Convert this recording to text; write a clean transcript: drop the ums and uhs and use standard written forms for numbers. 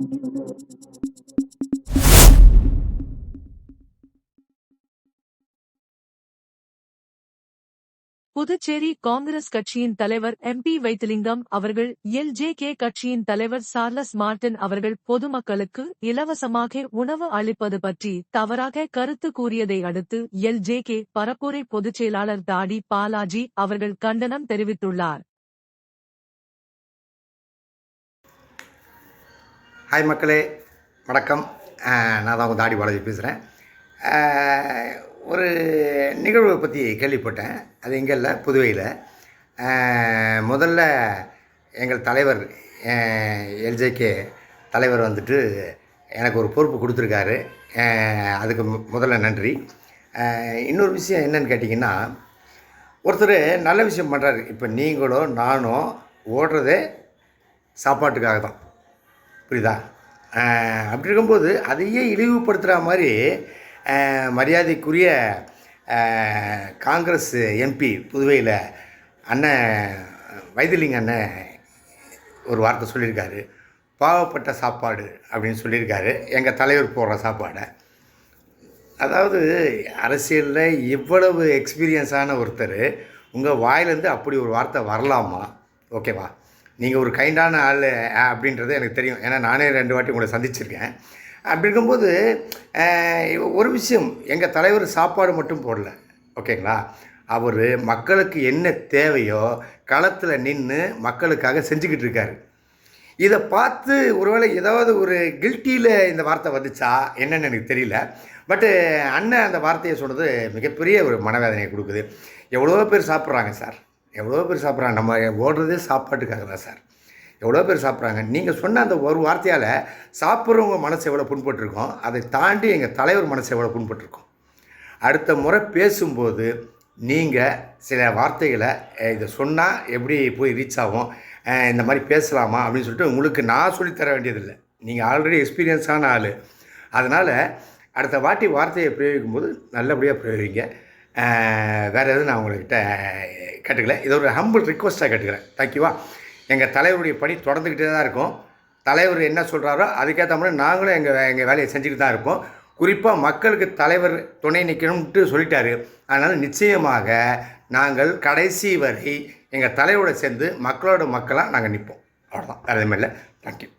புதுச்சேரி காங்கிரஸ் கட்சியின் தலைவர் MP வைத்திலிங்கம் அவர்கள் LJK கட்சியின் தலைவர் சார்லஸ் மார்டின் அவர்கள் பொதுமக்களுக்கு இலவசமாக உணவு அளிப்பது பற்றி தவறாக கருத்து கூறியதை அடுத்து LJK பரப்புரை பொதுச்செயலாளர் தாடி பாலாஜி அவர்கள் கண்டனம் தெரிவித்துள்ளார். ஹாய் மக்களே, வணக்கம். நான் தான் தாடி பாலாஜி பேசுகிறேன். ஒரு நிகழ்வை பற்றி கேள்விப்பட்டேன். அது எங்கே இல்லை, புதுவையில். முதல்ல எங்கள் தலைவர் LJK தலைவர் வந்துட்டு எனக்கு ஒரு பொறுப்பு கொடுத்துருக்காரு. அதுக்கு முதல்ல நன்றி. இன்னொரு விஷயம் என்னன்னு கேட்டிங்கன்னா, ஒருத்தர் நல்ல விஷயம் பண்ணுறாரு. இப்போ நீங்களோ நானோ ஓடுறதே சாப்பாட்டுக்காக தான், புரியுதா? அப்படி இருக்கும்போது அதையே இழிவுபடுத்துகிற மாதிரி மரியாதைக்குரிய காங்கிரஸ் MP புதுவையில் அண்ணன் வைத்திலிங்கம் அண்ணன் ஒரு வார்த்தை சொல்லியிருக்காரு. பாவப்பட்ட சாப்பாடு அப்படின்னு சொல்லியிருக்காரு, எங்கள் தலைவர் போடுற சாப்பாடை. அதாவது அரசியலில் இவ்வளவு எக்ஸ்பீரியன்ஸான ஒருத்தர் உங்கள் வாயிலேருந்து அப்படி ஒரு வார்த்தை வரலாமா? ஓகேவா? நீங்கள் ஒரு கைண்டான ஆள் அப்படின்றது எனக்கு தெரியும். ஏன்னா நானே 2 வாட்டி உங்களை சந்திச்சிருக்கேன். அப்படி இருக்கும்போது ஒரு விஷயம், எங்கள் தலைவர் சாப்பாடு மட்டும் போடல, ஓகேங்களா? அவர் மக்களுக்கு என்ன தேவையோ களத்தில் நின்று மக்களுக்காக செஞ்சுக்கிட்டு இருக்காரு. இதை பார்த்து ஒருவேளை ஏதாவது ஒரு கில்ட்டியில் இந்த வார்த்தை வந்துச்சா என்னன்னு எனக்கு தெரியல. பட்டு அண்ணன் அந்த வார்த்தையை சொன்னது மிகப்பெரிய ஒரு மனவேதனையை கொடுக்குது. எவ்வளோ பேர் சாப்பிட்றாங்க சார், எவ்வளோ பேர் சாப்பிட்றாங்க. நம்ம ஓடுறதே சாப்பாட்டுக்காக தான் சார். எவ்வளோ பேர் சாப்பிட்றாங்க. நீங்கள் சொன்ன அந்த ஒரு வார்த்தையால் சாப்பிட்றவங்க மனசு எவ்வளோ புண்பட்டுருக்கோம், அதை தாண்டி எங்கள் தலைவர் மனசு எவ்வளோ புண்பட்டுருக்கோம். அடுத்த முறை பேசும்போது நீங்கள் சில வார்த்தைகளை இதை சொன்னால் எப்படி போய் ரீச் ஆகும், இந்த மாதிரி பேசலாமா அப்படின்னு சொல்லிட்டு உங்களுக்கு நான் சொல்லித்தர வேண்டியதில்லை. நீங்கள் ஆல்ரெடி எக்ஸ்பீரியன்ஸான ஆள். அதனால் அடுத்த வாட்டி வார்த்தையை பிரயோகிக்கும் போது நல்லபடியாக பிரயோகிங்க. வேறு எதுவும் நான் உங்கள்கிட்ட கேட்டுக்கல. இது ஒரு ஹம்பிள் ரிக்வஸ்ட்டாக கேட்டுக்கிறேன். தேங்க்யூவா. எங்கள் தலைவருடைய பணி தொடர்ந்துக்கிட்டே தான் இருக்கும். தலைவர் என்ன சொல்கிறாரோ அதுக்கேற்ற மாதிரி நாங்களும் எங்கள் வேலையை செஞ்சுக்கிட்டு தான் இருப்போம். குறிப்பாக மக்களுக்கு தலைவர் துணை நிற்கணும்ட்டு சொல்லிட்டாரு. அதனால் நிச்சயமாக நாங்கள் கடைசி வரை எங்கள் தலைவரோட சேர்ந்து மக்களோட மக்களாக நாங்கள் நிற்போம். அவ்வளோதான், வேறு எதுவுமே இல்லை. தேங்க்யூ.